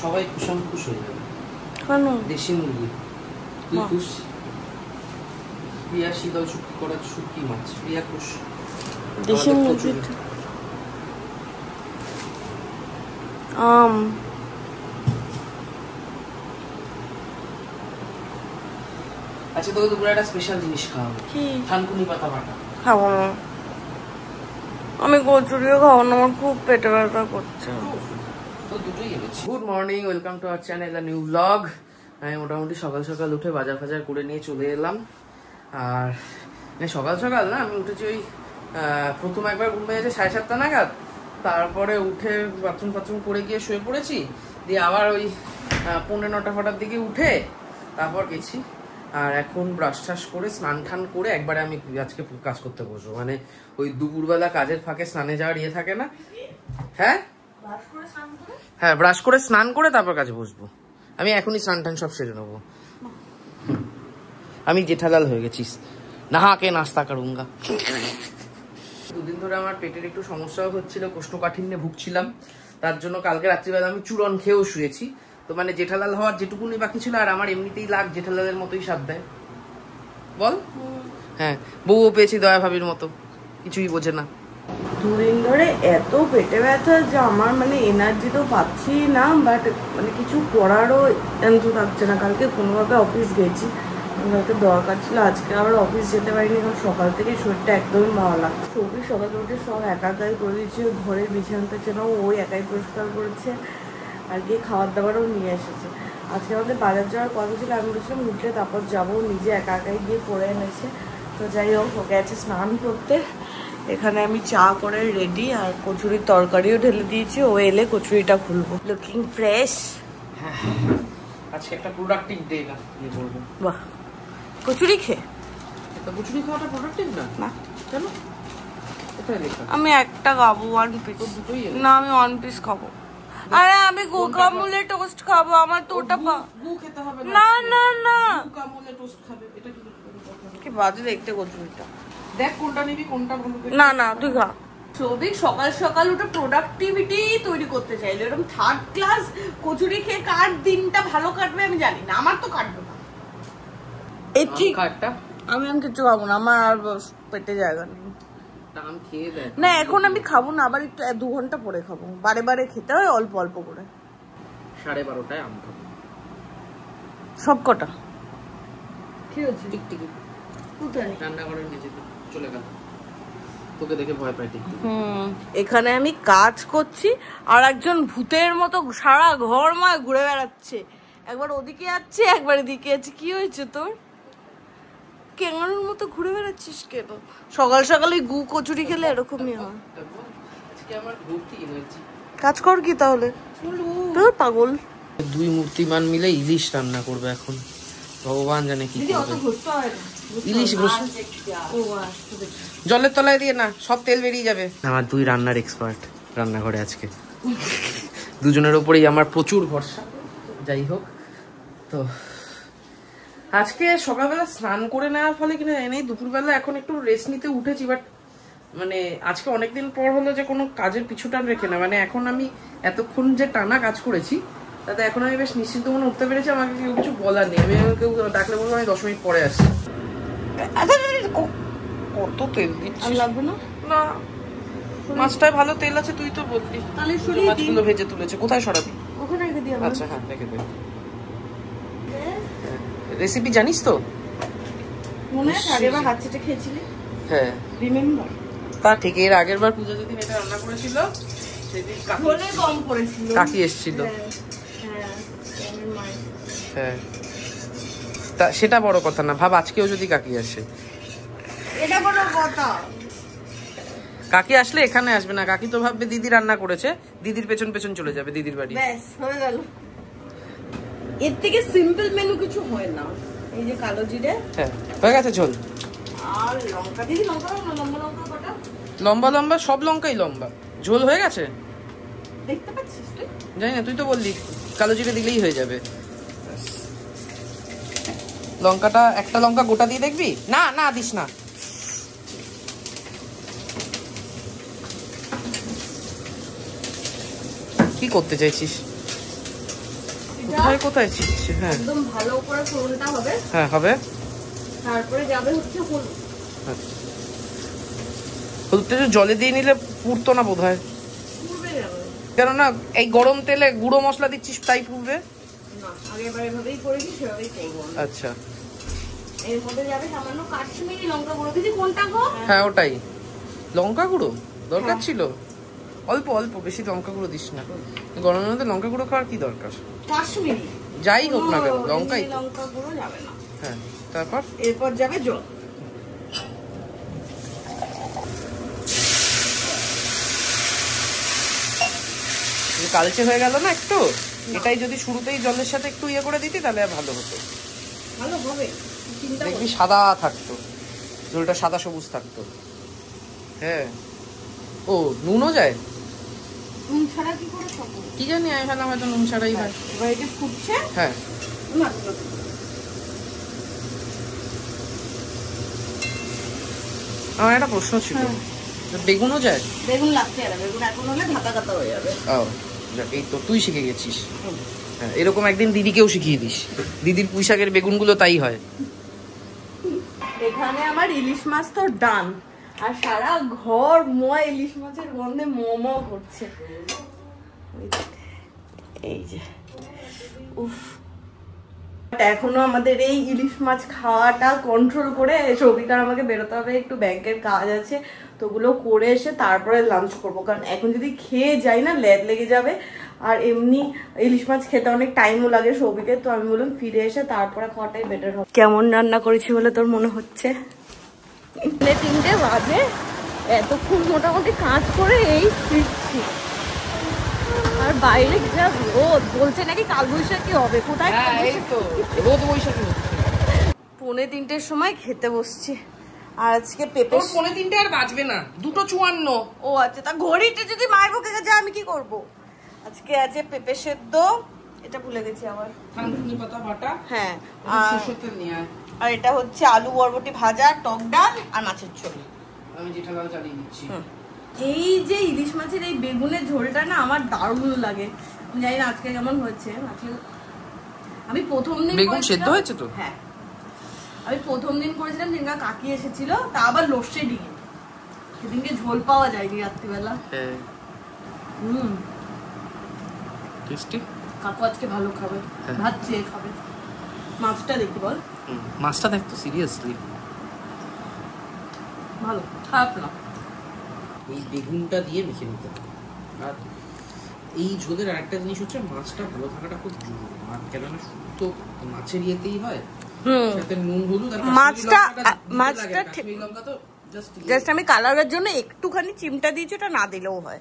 সবাই খুশাম খুশ হয়ে যাবে। কেন? দেশি মুরগি তুই খুশ। প্রিয়া শীতল শুকি করা শুকি মাছ, প্রিয়া খুশ। দেশি মুরগি আচ্ছা তোকে দুপুরে একটা স্পেশাল জিনিস খাওয়াবো। কি? থানকুনি পাতা বাটা। খাবো না, আমি কচুরিও খাবো না, আমার খুব পেটে ব্যথা করছে। Good morning, welcome to our channel a new blog. আমি মোটামুটি সকাল সকাল উঠে বাজার ফাজার করে নিয়ে চলে এলাম। আর সকাল সকাল না, আমি উঠেছি ওই প্রথম একবার ঘুম পেয়েছে 7:30 নাগাদ। তারপরে উঠে বাথরুম করে গিয়ে শুয়ে পড়েছি। দিয়ে আবার ওই 9:45 দিকে উঠে তারপর গেছি। আর এখন ব্রাশ টাশ করে স্নান টান করে একবারে আমি আজকে কাজ করতে বসবো। মানে ওই দুপুরবেলা কাজের ফাঁকে স্নানে যাওয়ার ইয়ে থাকে না। হ্যাঁ হ্যাঁ, ব্রাশ করে স্নান করে তারপর কাজে বসবো। আমি এখনই স্নান টান সব সেরে নেবো। আমি জেঠালাল হয়ে গেছিস, নাহাকে নাস্তা করুঙ্গা। দুদিন ধরে আমার পেটের একটু সমস্যাও হচ্ছিল, কোষ্ঠকাঠিন্যে ভুগছিলাম। তার জন্য কালকে রাত্রিবেলা আমি চূরণ খেয়েও শুয়েছি। তো মানে জেঠালাল হওয়ার যেটুকুনি বাকি ছিল, আর আমার এমনিতেই লাগ জেঠালালের মতোই স্বাদ দেয় বল। হ্যাঁ, বউও পেয়েছি দয়া ভাবির মতো, কিছুই বোঝে না। দুদিন ধরে এত পেটে ব্যথা যে আমার মানে এনার্জি তো পাচ্ছি না, বাট মানে কিছু করারও এন্থ থাকছে না। কালকে কোনোভাবে অফিস গেছি, কালকে দরকার ছিল, আজকে আবার অফিস যেতে পারিনি, কারণ সকাল থেকে শরীরটা একদমই ভালো লাগছে। সবই সকালে উঠে সব একাই করে দিচ্ছে, ঘরের বিছানাটা যেন ওই একাই পরিষ্কার করেছে, আর গিয়ে খাবার দাবারও নিয়ে এসেছে। আজকে আমাদের বাজার যাওয়ার কথা ছিল, আমি বলেছিলাম উঠলে তারপর যাবো, নিজে একাই গিয়ে পরে এনেছে। তো যাই হোক, ওকে আছে স্নান করতে। এখানে আমি চা করে রেডি, আর কচুরির তরকারিও ঢেলে দিয়েছি, ও এলে কচুরিটা খুলবো। Looking fresh. হ্যাঁ, আজকে একটা প্রোডাক্টিভ ডে না নিয়ে বলবো। বাহ, কচুরি খেয়ে কচুরি খাওয়াটা প্রোডাক্টিভ না? না কেন? কোথায় লেখা? আমি একটা খাবো, 1 পিস। না, আমি 1 পিস খাবো। আরে আমি গুকামুলে টোস্ট খাবো, আমার তো ওটা গু খেতে হবে না। না না, গুকামুলে টোস্ট খাবে, এটা কি বাজে দেখতে কচুরিটা। দেখ কোনটা নিবি, কোনটা ভালো। না না, তুই খা। সৌভিক সকাল সকাল উঠে প্রোডাক্টিভিটি তৈরি করতে চাইলে এরকম থার্ড ক্লাস কচুরি খেয়ে কার দিনটা ভালো কাটবে আমি জানি না, আমার তো কাটবে না। এই ঠিক আমি কিছু খাবো না, আমার আর পেটে জায়গা নেই। না এখন আমি খাবো না, আবার একটু 2 ঘন্টা পরে খাবো। বারে বারে খেতে হয় অল্প অল্প করে। 12:30টায় আম খাবো সব কটা। কি হচ্ছে? টিকটিকি রান্নাঘরের নিচে চলে গেল, তোকে দেখে ভয় পাই। এখানে আমি কাজ করছি, আর একজন ভূতের মতো সারা ঘর ময় ঘুরে বেড়াচ্ছে। একবার ওদিকে যাচ্ছে, একবার এদিকে যাচ্ছে। কি হয়েছে তোর? কেঙ্গারুর মতো ঘুরে বেড়াচ্ছিস কেন? সকাল সকাল ওই গু কচুরি খেলে এরকমই হয়। কাজ কর কি তাহলে, তোর পাগল। 2 মূর্তিমান মিলে ইলিশ রান্না করবে এখন, ভগবান জানে কি করবে। ইলিশ জলের তলায় দিয়ে না, সব তেল বেরিয়ে যাবে। আমার 2 রান্নার এক্সপার্ট রান্নাঘরে আজকে, দুজনের উপরেই আমার প্রচুর ভরসা। যাই হোক, তো আজকে সকালবেলা স্নান করে নেওয়ার ফলে কিনা জানি দুপুরবেলা এখন একটু রেস্ট নিতে উঠেছি। বাট মানে আজকে অনেকদিন পর হলো যে কোনো কাজের পিছুটান রেখে না, মানে এখন আমি এতক্ষণ যে টানা কাজ করেছি তাতে এখন আমি বেশ নিশ্চিন্ত মনে উঠতে পেরেছি। আমাকে কেউ কিছু বলার নেই, আমি কেউ ডাকলে বলবো আমি 10 মিনিট পরে আসছি। কত তেল দিচ্ছিস? লাগবে না। না, মাছটায় ভালো তেল আছে, তুই তো বললি। তাহলে মাছগুলো ভেজে তুলেছে, কোথায় সরাবি? ওখানে রেখে দিই। আচ্ছা হ্যাঁ, রেখে দে। রেসিপি জানিস তো? মনে আছে আগেরবার হাত চেটে খেয়েছিলি? হ্যাঁ রিমেম্বার। তা ঠিক, এর আগের বার পূজা যেদিন এটা রান্না করেছিল সেদিন কাকি এসেছিল। হ্যাঁ, তা সেটা বড় কথা না, ভাব আজকেও যদি কাকি আসে। এটা বড় কথা। কাকি আসলে এখানে আসবে না, কাকি তো ভাববে দিদি রান্না করেছে, দিদির পেছন পেছন চলে যাবে দিদির বাড়ি। ব্যাস হয়ে গেল। এর থেকে সিম্পল মেনু কিছু হয় না। এই যে কালো জিরে, হ্যাঁ হয়ে গেছে ঝোল। আর লঙ্কা দিদি, লঙ্কা লম্বা লঙ্কা কটা? লম্বা লম্বা সব লঙ্কাই লম্বা। ঝোল হয়ে গেছে, দেখতে পাচ্ছিস তুই? জানি না, তুই তো বললি কালো জিরে দিলেই হয়ে যাবে। লঙ্কাটা একটা লঙ্কা গোটা দিয়ে দেখবি? না না দিস না। কি করতে চাইছিস? কোথায় কোথায় ছিটছে। হ্যাঁ একদম ভালো করে ফোড়নটা হবে। হ্যাঁ হবে। তারপরে যাবে হচ্ছে হলুদ। হলুদটা জলে দিয়ে নিলে পুড়তো না বোধহয়। পুড়বে যাবে কেননা এই গরম তেলে গুঁড়ো মশলা দিচ্ছিস তাই পুড়বে না, আগেবার এভাবেই করেছি সেভাবেই করবো। আচ্ছা এর মধ্যে যাবে সামান্য কাশ্মীরি লঙ্কা গুঁড়ো। দিদি কোনটা গো? হ্যাঁ ওটাই। লঙ্কা গুঁড়ো দরকার ছিল অল্প অল্প, বেশি লঙ্কা গুঁড়ো দিস না। গরমের মধ্যে লঙ্কা গুঁড়ো খাওয়ার কি দরকার? কাশ্মীরি যাই হোক না কেন লঙ্কাই। লঙ্কা গুঁড়ো যাবে না। হ্যাঁ তারপর এরপর যাবে জল। কালচে হয়ে গেল না একটু, এটাই যদি শুরুতেই জলের সাথে একটু ইয়ে করে দিতি তাহলে ভালো হতো। ভালো হবে, দেখবি সাদা থাকতো, ঝোলটা সাদা সবুজ থাকতো। হ্যাঁ ও নুনও যায়? নুন ছাড়া কি করে খাবো কি জানি, আমি ভাবলাম হয়তো নুন ছাড়াই হয়। এবার এটা ফুটছে। হ্যাঁ আমার একটা প্রশ্ন ছিল, বেগুনও যায়? বেগুন লাগতে যাবে, বেগুন এখন হলে ঘাটা ঘাটা হয়ে যাবে। ও এই তো তুই শিখে গেছিস। হ্যাঁ এরকম একদিন দিদিকেও শিখিয়ে দিস, দিদির পুঁই শাকের বেগুনগুলো তাই হয়। এখানে আমার ইলিশ মাছ তো ডান, আর সারা ঘর মোয়া ইলিশ মাছের গন্ধে মোমো করছে। এই যে উফ, এখনো আমাদের এই ইলিশ মাছ খাওয়াটা কন্ট্রোল করে সৌভিকার আমাকে বেরোতে হবে, একটু ব্যাংকের কাজ আছে তো ওগুলো করে এসে তারপরে লাঞ্চ করবো, কারণ এখন যদি খেয়ে যাই না ল্যাদ লেগে যাবে। আর এমনি ইলিশ মাছ খেতে অনেক টাইমও লাগে সৌভিকের, তো আমি বললাম ফিরে এসে তারপরে খাওয়াটাই বেটার হবে। কেমন রান্না করেছি বলে তোর মনে হচ্ছে? 3টে বাজে, এতক্ষণ মোটামুটি কাজ করে এই ফিরছি। আর বাইরে যা রোদ, বলছে নাকি কালবৈশাখী হবে। কোথায়? এই তো রোদ বৈশাখী হচ্ছে। 2:45-র সময় খেতে বসছি। আর আজকে পেঁপে 3:45 আর বাজবে না, 2:54। ও আচ্ছা, তা ঘড়িটা যদি মায়ের পক্ষে যায় আমি কি করব? আজকে আছে পেঁপে সেদ্ধ, এটা ভুলে গেছি আবার, থানকুনি পাতা বাটা। হ্যাঁ সরষের তেল নিয়ে আয়। আর এটা হচ্ছে আলু বরবটি ভাজা, টক ডাল আর মাছের ঝোল। আমি যেটা ডাল চালিয়ে দিচ্ছি। এই যে ইলিশ মাছের এই বেগুনের ঝোলটা না আমার দারুণ লাগে। আমি জানি না আজকে কেমন হয়েছে। আমি প্রথম দিন বেগুন সেদ্ধ হয়েছে তো? হ্যাঁ আমি প্রথম দিন করেছিলাম, যেদিনকে কাকি এসেছিল, তা আবার লোডশেডিং এ, সেদিনকে ঝোল পাওয়া যায়নি রাত্রিবেলা। হ্যাঁ টেস্টি। কাকু আজকে ভালো খাবে, ভাত চেয়ে খাবে। মাছটা দেখি বল। মাছটা দেখ তো সিরিয়াসলি ভালো, খারাপ না। এই বেগুনটা দিয়ে মেখে নিতে হবে। আর এই ঝোলের আরেকটা জিনিস হচ্ছে মাছটা ভালো থাকাটা খুব জরুরি। কেননা শুধু মাছের ইয়েতেই হয়, সাথে নুন হলুদ আর কাশ্মীরি লঙ্কা তো জাস্ট আমি কালারের জন্য একটুখানি চিমটা দিয়েছি, ওটা না দিলেও হয়।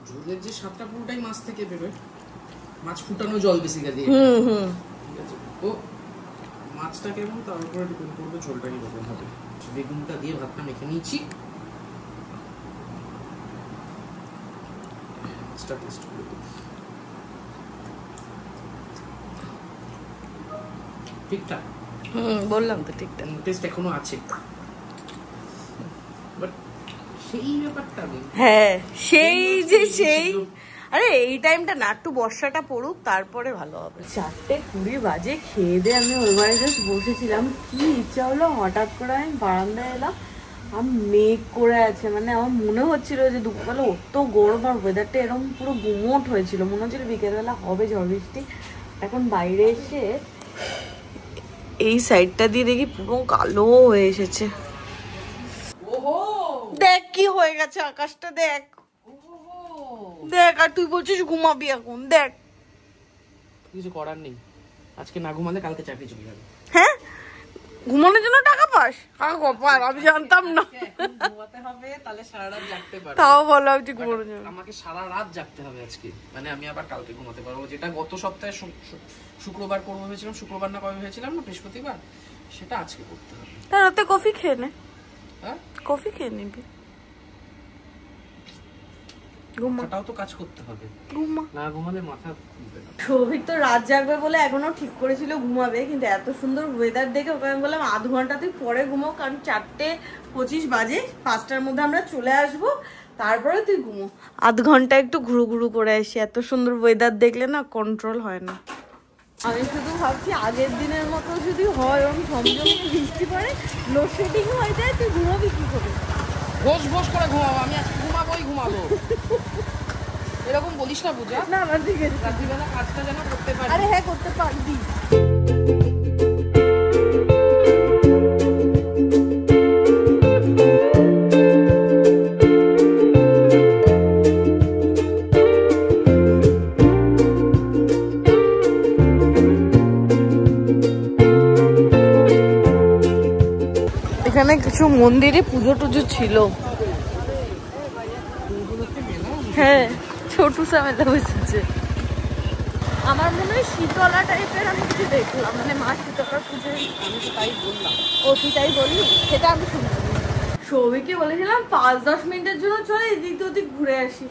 ঝোলের যে স্বাদটা পুরোটাই মাছ থেকে বেরোয়, মাছ ফুটানো জল বেসিক্যালি। ঠিক আছে, ও মাছটা কেমন তার উপরে ডিপেন্ড করবে ঝোলটা কিরকম হবে। বেগুনটা দিয়ে ভাতটা মেখে নিয়েছি। টেস্ট করে ঠিকঠাক। বললাম তো ঠিকঠাক, টেস্ট এখনো আছে, বাট সেই ব্যাপারটা নেই। হ্যাঁ সেই যে সেই, আরে এই টাইমটা না, একটু বর্ষাটা পড়ুক তারপরে ভালো হবে। 4:20 বাজে, খেয়ে দিয়ে আমি ওই বাড়ি জাস্ট বসেছিলাম, কি ইচ্ছা হলো হঠাৎ করে আমি বারান্দায় এলাম, আর মেঘ করে আছে। মানে আমার মনে হচ্ছিল যে দুপুরবেলা অত গরম, আর ওয়েদারটা এরকম পুরো গুমোট হয়েছিল, মনে হচ্ছিল বিকেলবেলা হবে ঝড় বৃষ্টি। এখন বাইরে এসে এই সাইডটা দিয়ে দেখি পুরো কালো হয়ে এসেছে। দেখ কি হয়ে গেছে আকাশটা, দেখ দেখ। আর তুই বলছিস ঘুমাবি এখন, দেখ কিছু করার নেই, আজকে না ঘুমালে কালকে চাকরি চলে যাবে। হ্যাঁ ঘুমানোর জন্য টাকা পাস? আমি জানতাম না। ঘুমাতে হবে তাহলে সারা রাত জাগতে পারবো। তাও বলো আমি ঘুমানোর জন্য আমাকে সারা রাত জাগতে হবে আজকে, মানে আমি আবার কালকে ঘুমাতে পারবো। যেটা গত সপ্তাহে শুক্রবার করবো ভেবেছিলাম, শুক্রবার না কবে ভেবেছিলাম না বৃহস্পতিবার, সেটা আজকে করতে হবে। তার রাতে কফি খেয়ে নে। হ্যাঁ কফি খেয়ে নিবি, মাথাটাও তো কাজ করতে হবে, না ঘুমালে মাথা খুলবে না। সৌভিক তো রাত জাগবে বলে এখনো ঠিক করেছিল ঘুমাবে, কিন্তু এত সুন্দর ওয়েদার দেখে ওকে আমি বললাম আধ ঘন্টা তুই পরে ঘুমাও, কারণ 4:25 বাজে, 5টার মধ্যে আমরা চলে আসবো, তারপরে তুই ঘুমো। আধ ঘন্টা একটু ঘুরু ঘুরু করে আসি, এত সুন্দর ওয়েদার দেখলে না কন্ট্রোল হয় না। আমি শুধু ভাবছি আগের দিনের মতো যদি হয় ওরকম ঝমঝমিয়ে বৃষ্টি পড়ে লোডশেডিং হয়ে যায় তুই ঘুমাবি কি করে? বস বস করে ঘুমাবো, আমি আজকে ঘুমাবো। এরকম বলিস না পূজা। না না ঠিক আছে, রাত্রিবেলা কাজটা যেন করতে পারি। আরে হ্যাঁ করতে পারবি। এখানে কিছু মন্দিরে পুজো টুজো ছিল। হ্যাঁ ছোট সা মেলা বসেছে। আমার মনে হয় শীতলা টাইপের আমি কিছু দেখলাম, মানে মা শীতলার পুজো। আমি তো তাই বললাম। ও তুই তাই বললি? সেটা আমি শুনতে সৌভিককে বলেছিলাম 5-10 মিনিটের জন্য চলে এদিক ওদিক ঘুরে আসি।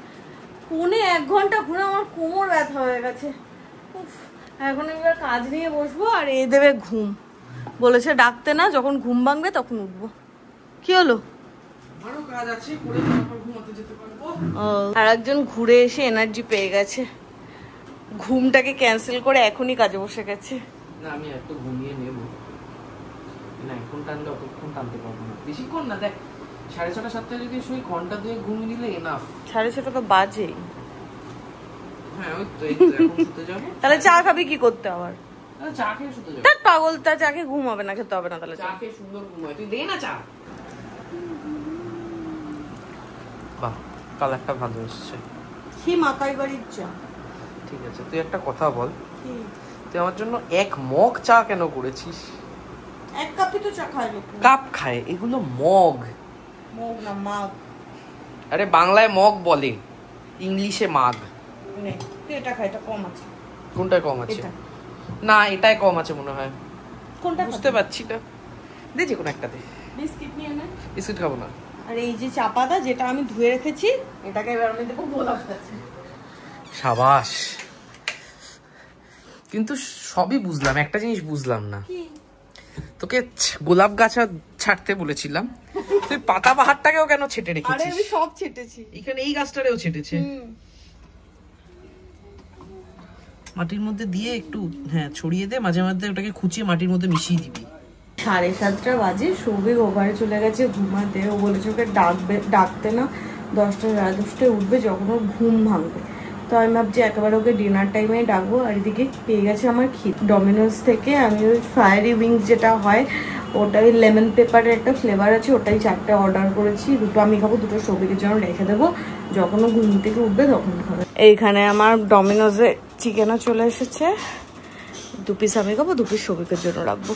1.5 ঘন্টা ঘুরে আমার কোমর ব্যথা হয়ে গেছে। এখন এবার কাজ নিয়ে বসবো আর এ দেবে ঘুম। বলেছে ডাকতে না, যখন ঘুম ভাঙবে তখন উঠবো। কি হলো? আরো কাজ আছে, করে তারপর ঘুমাতে যেতে পারবো। আর একজন ঘুরে এসে এনার্জি পেয়ে গেছে, ঘুমটাকে ক্যান্সেল করে এখনই কাজে বসে গেছে। না আমি একটু ঘুমিয়ে নেব না, এখন টানলে অতক্ষণ টানতে পারবো না, বেশিক্ষণ না। দেখ 6:30-7টায় যদি শুই ঘন্টা 2 ঘুমিয়ে নিলে এনাফ। 6:30 তো বাজে। হ্যাঁ ওই তো এখন শুতে যাবো। তাহলে চা খাবি কি করতে আবার? চা খেয়ে শুতে যাবো। তার পাগল, তার চা খেয়ে ঘুম হবে না, খেতে হবে না। তাহলে চা খেয়ে সুন্দর ঘুম হয়, তুই দে না চা। বাহ কালারটা ভালো এসছে। কি মাকাই বাড়ির চা? ঠিক আছে তুই একটা কথা বল, তুই আমার জন্য 1 মগ চা কেন করেছিস? 1 কাপই তো চা খায় লোক। কাপ খায়, এগুলো মগ। মগ না মাগ। আরে বাংলায় মগ বলে, ইংলিশে মাগ। নে তুই এটা খাই, এটা কম আছে। কোনটা কম আছে? এটা না এটাই কম আছে মনে হয়। কোনটা বুঝতে পারছি না, দে যে কোনো একটা দে। বিস্কিট নিয়ে নে। বিস্কুট খাবো না। আর এই যে চা পাতা যেটা আমি ধুয়ে রেখেছি, এটাকে এবার আমি দেবো গোলাপ গাছে। সাবাস। কিন্তু সবই বুঝলাম, একটা জিনিস বুঝলাম না। তোকে গোলাপ গাছ ছাড়তে বলেছিলাম, তুই পাতা বাহারটাকেও কেন ছেটে রেখেছিস? আরে আমি সব ছেটেছি, এখানে এই গাছটারেও ছেটেছে। মাটির মধ্যে দিয়ে একটু হ্যাঁ ছড়িয়ে দে, মাঝে মাঝে ওটাকে খুঁচিয়ে মাটির মধ্যে মিশিয়ে দিবি। 7:30 বাজে, সৌভিক ওভারে চলে গেছে ঘুমাতে। ও বলেছে ওকে ডাকতে না, 10টা-10:30 উঠবে যখন ওর ঘুম ভাঙবে। তো আমি ভাবছি একেবারে ওকে ডিনার টাইমে ডাকবো। আর এদিকে পেয়ে গেছে আমার খিদে। ডমিনোজ থেকে আমি ওই ফায়ারি উইংস যেটা হয়, ওটাই লেমন পেপারের একটা ফ্লেভার আছে, ওটাই 4টা অর্ডার করেছি। 2টো আমি খাবো, 2টো সৌভিকের জন্য রেখে দেবো, যখন ও ঘুম থেকে উঠবে তখন খাবে। এইখানে আমার ডমিনোজে চিকেনও চলে এসেছে। 2 পিস আমি খাবো, 2 পিস সৌভিকের জন্য রাখবো।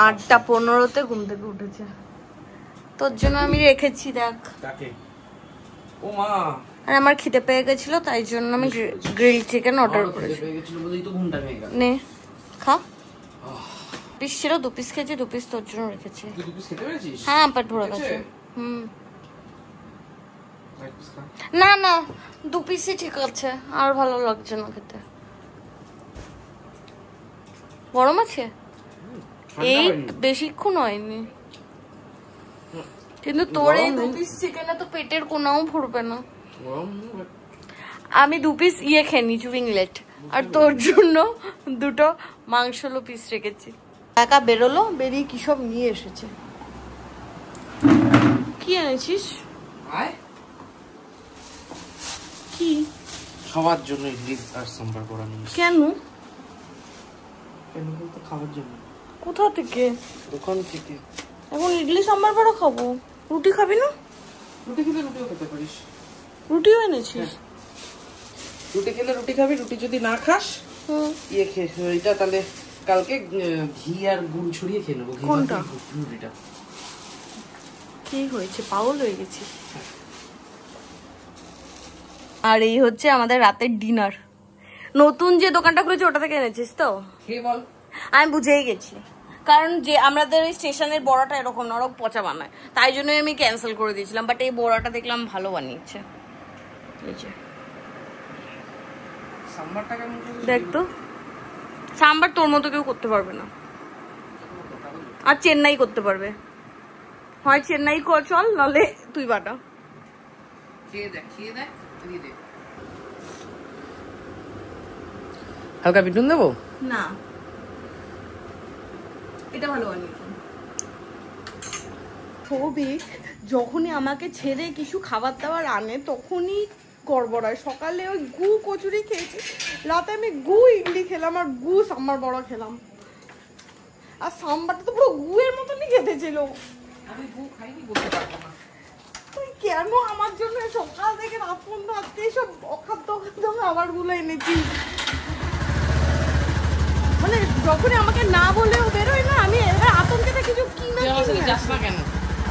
8:15-তে ঘুম থেকে উঠেছে, তোর জন্য আমি রেখেছি দেখ। ও মা, আর আমার খিদে পেয়ে গেছিল, তাই জন্য আমি গ্রিল চিকেন অর্ডার করেছি। নে খা। পিস ছিল, 2 পিস খেয়েছি, 2 পিস তোর জন্য রেখেছি। হ্যাঁ পেট ভরে গেছে। না না 2 পিসই ঠিক আছে, আর ভালো লাগছে না খেতে। গরম আছে, এই বেশিক্ষণ হয়নি। কিন্তু তোর এই 2 পিস চিকেনে তো পেটের কোনাও ভরবে না। আমি 2 পিস খেয়ে নিয়েছি উইংলেট, আর তোর জন্য 2টো মাংসলো পিস রেখেছি। একা বেরোলো, বেরিয়ে কি সব নিয়ে এসেছে। কি এনেছিস? কি সবার জন্য ইডলি আর সাম্বার করা নিয়ে। কেন? কেন বলতে খাওয়ার জন্য। কোথা থেকে? দোকান থেকে। এখন ইডলি সাম্বার বড়া খাবো, রুটি খাবি না? রুটি খেলে রুটিও খেতে পারিস। রুটিও এনেছিস? রুটি খেলে রুটি খাবি, রুটি যদি না খাস এটা তাহলে কালকে ঘি আর গুড় ছড়িয়ে খেয়ে নেবো। কোনটা? রুটিটা। কি হয়েছে, পাগল হয়ে গেছি? আর এই হচ্ছে আমাদের রাতের ডিনার। নতুন যে দোকানটা খুলেছে ওটা থেকে এনেছিস তো? খেয়ে বল। আমি বুঝেই গেছি, কারণ যে আমাদের ওই স্টেশনের বড়াটা এরকম নরক পচা বানায়, তাই জন্যই আমি ক্যান্সেল করে দিয়েছিলাম। বাট এই বড়াটা দেখলাম ভালো বানিয়েছে। দেখ তো, সাম্বার তোর মতো কেউ করতে পারবে না, আর চেন্নাই করতে পারবে। হয় চেন্নাই চল, নাহলে তুই বাটা। খেয়ে দেখ, খেয়ে দেখ, দিয়ে দে। হালকা পিটুন দেবো না, এটা ভালো বানিয়েছে। সৌভিক যখনই আমাকে ছেড়ে কিছু খাবার দাবার আনে তখনই গড়বড়ায়। সকালে ওই গু কচুরি খেয়েছি, রাতে আমি গু ইডলি খেলাম আর গু সাম্বার বড়া খেলাম। আর সাম্বারটা তো পুরো গুয়ের মতনই খেতে ছিল। আমি গু খাইনি, বলতে পারবো না। তুই কেন আমার জন্য সকাল থেকে রাত পর্যন্ত আজকে এইসব অখাদ্য খাবারগুলো এনেছিস? মানে যখনই আমাকে না বলেও বেরোয় না, আমি এবার আতঙ্কেতে কিছু কিনা যাস না কেন?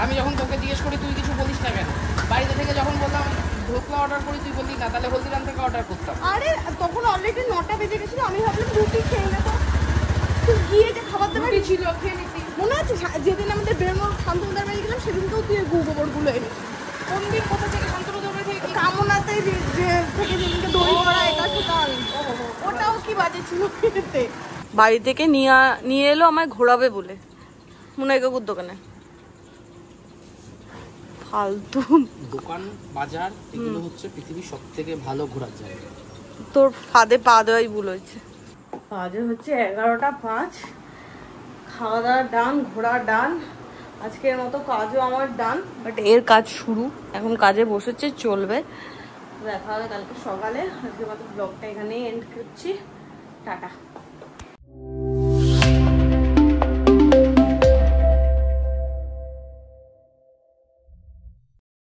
আমি যখন তোকে জিজ্ঞেস করি তুই কিছু বলিস না কেন? বাড়িতে থেকে যখন বললাম ঢোকলা অর্ডার করি তুই বললি না, তাহলে হলদিরাম থেকে অর্ডার করতাম। আরে তখন অলরেডি 9টা বেজে গেছিল, আমি ভাবলাম রুটি খেয়ে নেবো। তুই গিয়ে যে খাবার দাবার ছিল খেয়ে নিতি। মনে আছে যেদিন আমাদের বেরোনোর শান্তনুদার বাড়ি গেলাম সেদিনকেও তুই গু গোবরগুলো এনেছিস। কোন দিন কোথা থেকে? শান্তনুদার বাড়ি থেকে? কামনাতে যে থেকে যেদিনকে দড়ি করা এটা সেটা ওটাও কি বাজে ছিল খেতে। বাড়ি থেকে নিয়ে এলো আমায় ঘোরাবে বলে মনে কাকুর দোকানে। ফালতু দোকান বাজার এগুলো হচ্ছে পৃথিবীর সব থেকে ভালো ঘোরার জায়গা। তোর ফাঁদে পা দেওয়াই ভুল হয়েছে। বাজে হচ্ছে 11টা 5। খাওয়া দাওয়া ডান, ঘোরা ডান, আজকের মতো কাজও আমার ডান। বাট এর কাজ শুরু, এখন কাজে বসেছে, চলবে। দেখা হবে কালকে সকালে। আজকের মতো ব্লগটা এখানেই এন্ড করছি। টাটা।